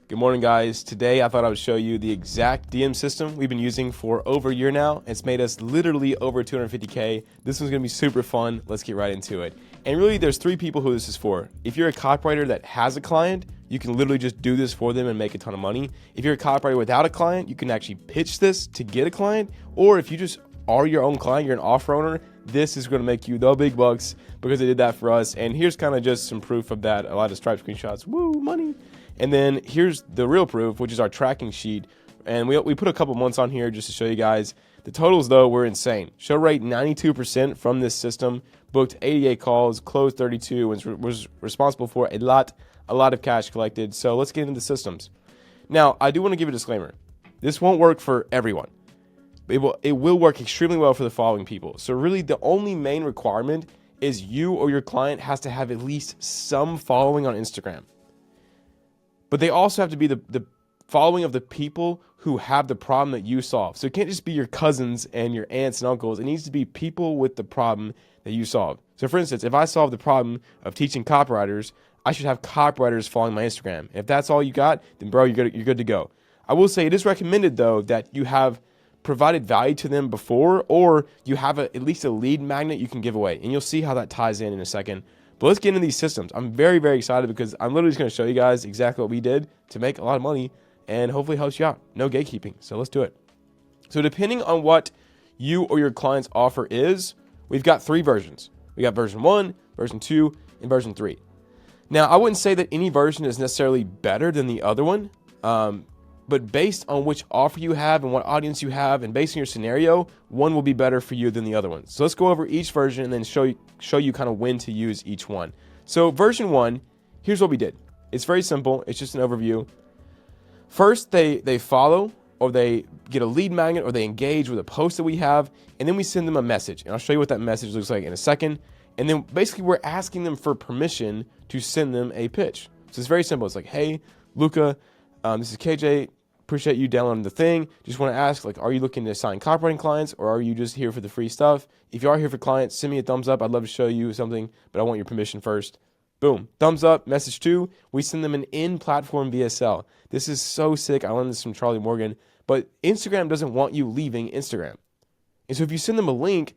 Good morning, guys. Today I thought I would show you the exact DM system we've been using for over a year now. It's made us literally over 250K. This one's gonna be super fun. Let's get right into it. And really, there's three people who this is for. If you're a copywriter that has a client, you can literally just do this for them and make a ton of money. If you're a copywriter without a client, you can actually pitch this to get a client. Or if you just are your own client, you're an offer owner, this is going to make you the big bucks because they did that for us. And here's kind of just some proof of that. A lot of Stripe screenshots. Woo, money. And then here's the real proof, which is our tracking sheet. And we put a couple months on here just to show you guys. The totals, though, were insane. Show rate 92% from this system. Booked 88 calls, closed 32, and was responsible for a lot of cash collected. So let's get into the systems. Now, I do want to give a disclaimer. This won't work for everyone. It will work extremely well for the following people. So really, the only main requirement is you or your client has to have at least some following on Instagram. But they also have to be the following of the people who have the problem that you solve. So it can't just be your cousins and your aunts and uncles. It needs to be people with the problem that you solve. So for instance, if I solve the problem of teaching copywriters, I should have copywriters following my Instagram. If that's all you got, then bro, you're good to go. I will say it is recommended, though, that you have provided value to them before, or you have at least a lead magnet you can give away. And you'll see how that ties in a second. But let's get into these systems. I'm very, very excited because I'm literally just going to show you guys exactly what we did to make a lot of money and hopefully helps you out. No gatekeeping. So let's do it. So depending on what you or your client's offer is, we've got three versions. We got version 1, version 2, and version 3. Now, I wouldn't say that any version is necessarily better than the other one. But based on which offer you have and what audience you have, and based on your scenario, one will be better for you than the other one. So let's go over each version and then show you kind of when to use each one. So version 1, here's what we did. It's very simple. It's just an overview. First, they follow, or they get a lead magnet, or they engage with a post that we have, and then we send them a message. And I'll show you what that message looks like in a second. And then basically we're asking them for permission to send them a pitch. So it's very simple. It's like, hey, Luca, this is KJ. Appreciate you downloading the thing. Just want to ask, are you looking to sign copywriting clients, or are you just here for the free stuff? If you are here for clients, send me a thumbs up. I'd love to show you something, but I want your permission first. Boom. Thumbs up. Message 2. We send them an in-platform VSL. This is so sick. I learned this from Charlie Morgan. But Instagram doesn't want you leaving Instagram. And so if you send them a link,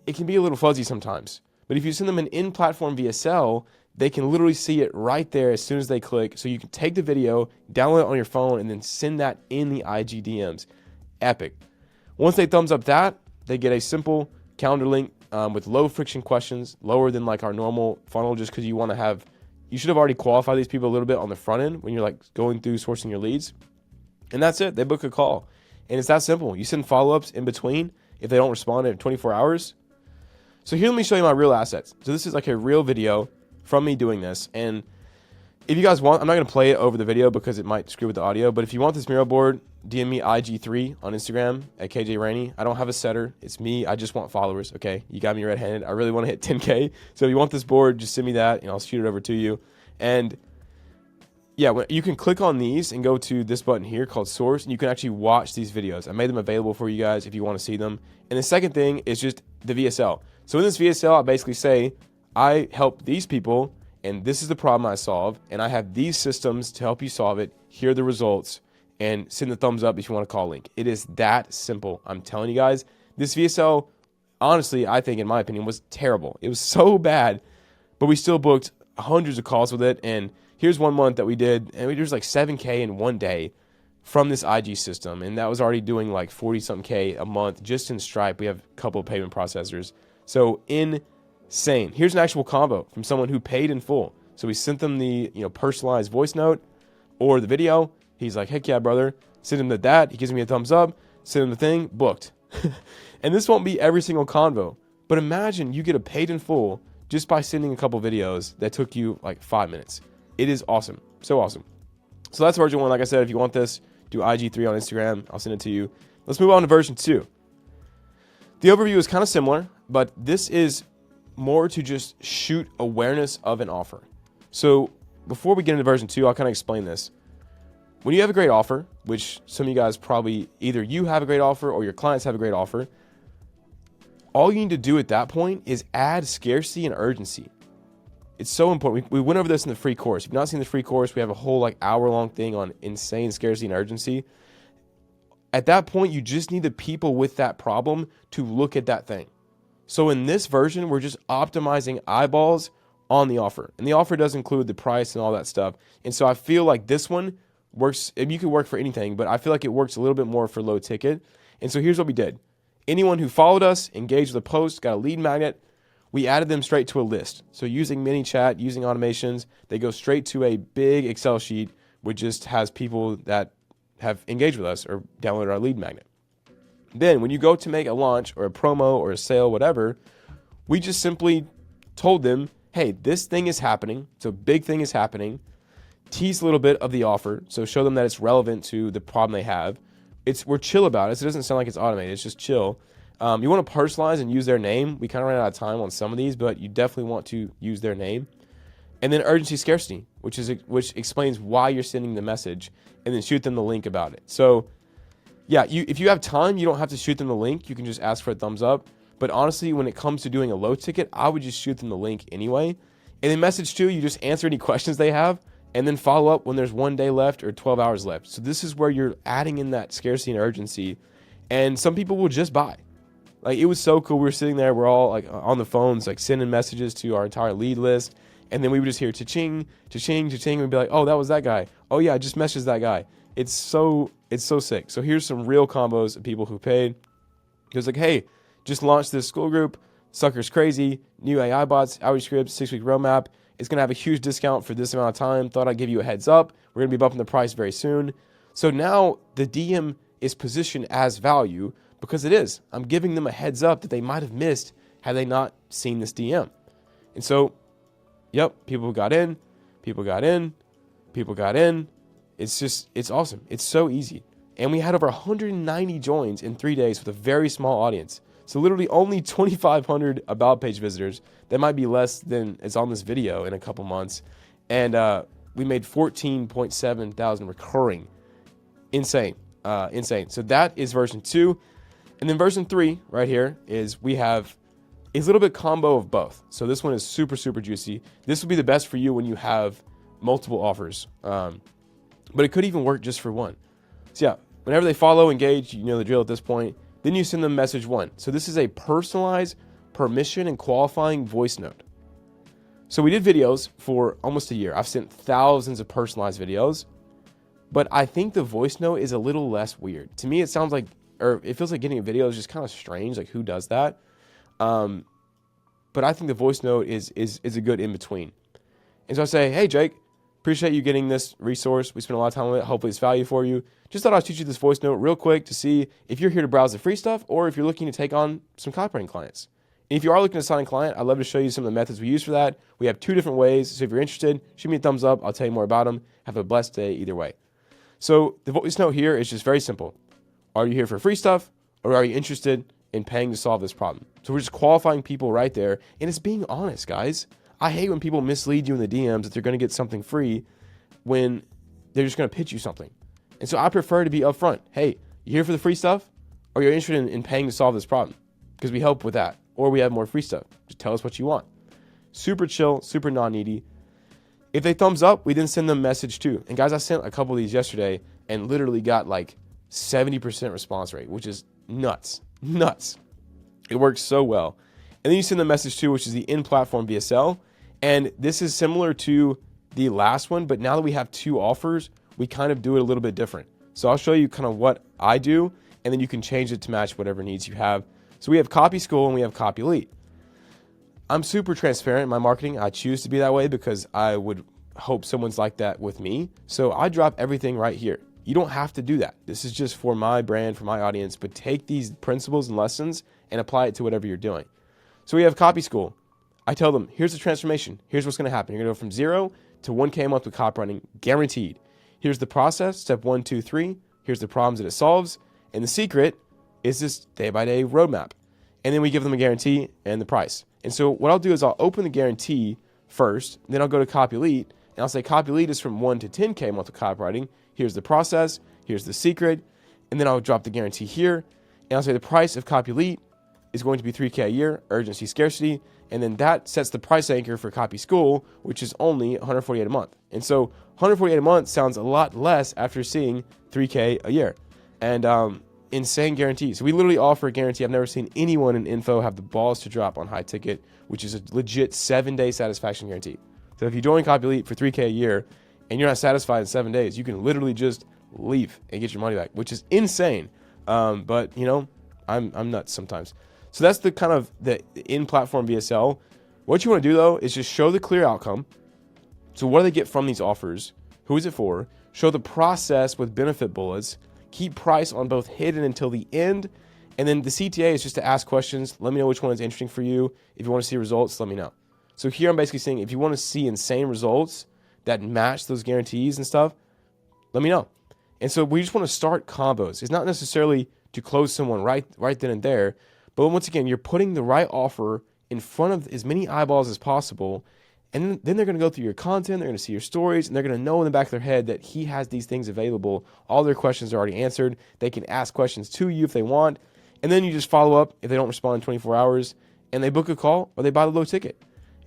it can be a little fuzzy sometimes. But if you send them an in-platform VSL, they can literally see it right there as soon as they click. So you can take the video, download it on your phone, and then send that in the IG DMs. Epic. Once they thumbs up that, they get a simple calendar link with low friction questions, lower than our normal funnel, just because you should have already qualified these people a little bit on the front end when you're going through sourcing your leads. And that's it. They book a call. And it's that simple. You send follow-ups in between if they don't respond in 24 hours. So here, let me show you my real assets. So this is a real video from me doing this. And if you guys want, I'm not going to play it over the video because it might screw with the audio, but if you want this mural board, DM me IG3 on Instagram at KJ Rainey. I don't have a setter. It's me. I just want followers. Okay. You got me red-handed. I really want to hit 10K. So if you want this board, just send me that and I'll shoot it over to you. And yeah, you can click on these and go to this button here called source, and you can actually watch these videos. I made them available for you guys if you want to see them. And the second thing is just the VSL. So in this VSL, I basically say, I help these people, and this is the problem I solve, and I have these systems to help you solve it. Here are the results, and send the thumbs up if you want to call link. It is that simple. I'm telling you guys, this VSL, honestly, I think, in my opinion, was terrible. It was so bad, but we still booked hundreds of calls with it, and here's 1 month that we did, and we did 7K in one day from this IG system, and that was already doing 40-something K a month just in Stripe. We have a couple of payment processors. So insane. Here's an actual combo from someone who paid in full. So we sent them the personalized voice note or the video. He's like, heck yeah, brother. Send him that. He gives me a thumbs up. Send him the thing. Booked. And this won't be every single convo. But imagine you get a paid in full just by sending a couple videos that took you 5 minutes. It is awesome. So awesome. So that's version 1. Like I said, if you want this, do IG3 on Instagram. I'll send it to you. Let's move on to version 2. The overview is kind of similar, but this is more to just shoot awareness of an offer. So before we get into version 2, I'll kind of explain this. When you have a great offer, which some of you guys probably, either you have a great offer or your clients have a great offer, all you need to do at that point is add scarcity and urgency. It's so important. We went over this in the free course. If you've not seen the free course, we have a whole like hour-long thing on insane scarcity and urgency. At that point, you just need the people with that problem to look at that thing. So in this version, we're just optimizing eyeballs on the offer. And the offer does include the price and all that stuff. And so I feel like this one works. You can work for anything, but I feel like it works a little bit more for low ticket. And so here's what we did. Anyone who followed us, engaged with the post, got a lead magnet, we added them straight to a list. So using ManyChat, using automations, they go straight to a big Excel sheet, which just has people that have engaged with us or downloaded our lead magnet. Then when you go to make a launch or a promo or a sale, whatever, we just simply told them, hey, this thing is happening. So big thing is happening. Tease a little bit of the offer. So show them that it's relevant to the problem they have. We're chill about it. So it doesn't sound like it's automated. It's just chill. You want to personalize and use their name. We kind of ran out of time on some of these, but you definitely want to use their name. And then urgency scarcity, which explains why you're sending the message, and then shoot them the link about it. So yeah, if you have time, you don't have to shoot them the link. You can just ask for a thumbs up. But honestly, when it comes to doing a low ticket, I would just shoot them the link anyway. And then message 2, you just answer any questions they have, and then follow up when there's 1 day left or 12 hours left. So this is where you're adding in that scarcity and urgency. And some people will just buy. Like, it was so cool. We were sitting there, we're all like on the phones, like sending messages to our entire lead list. And then we would just hear cha-ching, cha-ching, cha-ching. We'd be like, oh, that was that guy. Oh yeah, I just messaged that guy. It's so sick. So here's some real combos of people who paid. It was like, hey, just launched this school group. Sucker's crazy. New AI bots, outreach scripts, 6-week roadmap. It's going to have a huge discount for this amount of time. Thought I'd give you a heads up. We're going to be bumping the price very soon. So now the DM is positioned as value because it is. I'm giving them a heads up that they might have missed had they not seen this DM. And so, yep, people got in. It's awesome. It's so easy. And we had over 190 joins in 3 days with a very small audience. So literally only 2,500 About Page visitors. That might be less than is on this video in a couple months. And we made 14.7 thousand recurring. Insane. So that is version 2. And then version 3 right here is a little bit combo of both. So this one is super, super juicy. This will be the best for you when you have multiple offers. But it could even work just for one. So yeah, whenever they follow, engage, you know the drill at this point. Then you send them message 1. So this is a personalized permission and qualifying voice note. So we did videos for almost a year. I've sent thousands of personalized videos, but I think the voice note is a little less weird. To me, it sounds like, or it feels like getting a video is just kind of strange. Like, who does that? But I think the voice note is a good in between. And so I say, hey, Jake, appreciate you getting this resource. We spent a lot of time on it. Hopefully it's value for you. Just thought I'd shoot you this voice note real quick to see if you're here to browse the free stuff or if you're looking to take on some copywriting clients. And if you are looking to sign a client, I'd love to show you some of the methods we use for that. We have 2 different ways. So if you're interested, shoot me a thumbs up. I'll tell you more about them. Have a blessed day either way. So the voice note here is just very simple. Are you here for free stuff or are you interested in paying to solve this problem? So we're just qualifying people right there. And it's being honest, guys. I hate when people mislead you in the DMs that they're going to get something free when they're just going to pitch you something. And so I prefer to be upfront. Hey, you here for the free stuff? Or you're interested in paying to solve this problem? Because we help with that. Or we have more free stuff. Just tell us what you want. Super chill, super non-needy. If they thumbs up, we then send them message 2. And guys, I sent a couple of these yesterday and literally got like 70% response rate, which is nuts. It works so well. And then you send them message 2, which is the in-platform VSL. And this is similar to the last one, but now that we have 2 offers, we kind of do it a little bit different. So I'll show you kind of what I do, and then you can change it to match whatever needs you have. So we have Copy School and we have Copy Elite. I'm super transparent in my marketing. I choose to be that way because I would hope someone's like that with me. So I drop everything right here. You don't have to do that. This is just for my brand, for my audience, but take these principles and lessons and apply it to whatever you're doing. So we have Copy School. I tell them, here's the transformation. Here's what's going to happen. You're going to go from 0 to 1K a month with copywriting, guaranteed. Here's the process, step 1, 2, 3. Here's the problems that it solves. And the secret is this day-by-day roadmap. And then we give them a guarantee and the price. And so what I'll do is I'll open the guarantee first, then I'll go to Copy Elite, and I'll say Copy Elite is from 1 to 10K a month with copywriting. Here's the process, here's the secret, and then I'll drop the guarantee here, and I'll say the price of Copy Elite is going to be 3K a year, urgency, scarcity, And then that sets the price anchor for Copy School, which is only $148 a month. And so $148 a month sounds a lot less after seeing $3K a year. And insane guarantees. So we literally offer a guarantee. I've never seen anyone in info have the balls to drop on high ticket, which is a legit 7-day satisfaction guarantee. So if you join Copy Elite for $3K a year and you're not satisfied in 7 days, you can literally just leave and get your money back, which is insane. But you know, I'm nuts sometimes. So that's the kind of the in-platform VSL. What you want to do though is just show the clear outcome. So what do they get from these offers? Who is it for? Show the process with benefit bullets. Keep price on both hidden until the end. And then the CTA is just to ask questions. Let me know which one is interesting for you. If you want to see results, let me know. So here I'm basically saying if you want to see insane results that match those guarantees and stuff, let me know. And so we just want to start combos. It's not necessarily to close someone right then and there. But once again, you're putting the right offer in front of as many eyeballs as possible. And then they're going to go through your content, they're going to see your stories, and they're going to know in the back of their head that he has these things available. All their questions are already answered. They can ask questions to you if they want. And then you just follow up if they don't respond in 24 hours, and they book a call or they buy the low ticket.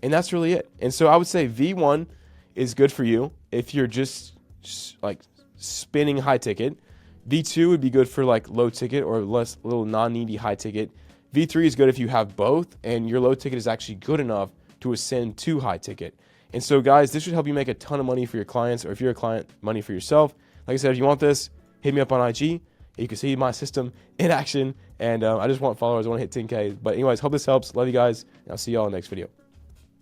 And that's really it. And so I would say V1 is good for you if you're just like spinning high ticket. V2 would be good for like low ticket or less little non-needy high ticket. V3 is good if you have both and your low ticket is actually good enough to ascend to high ticket. And so guys, this should help you make a ton of money for your clients, or if you're a client, money for yourself. Like I said, if you want this, hit me up on IG. You can see my system in action. And I just want followers. I want to hit 10K. But anyways, hope this helps. Love you guys. And I'll see y'all in the next video.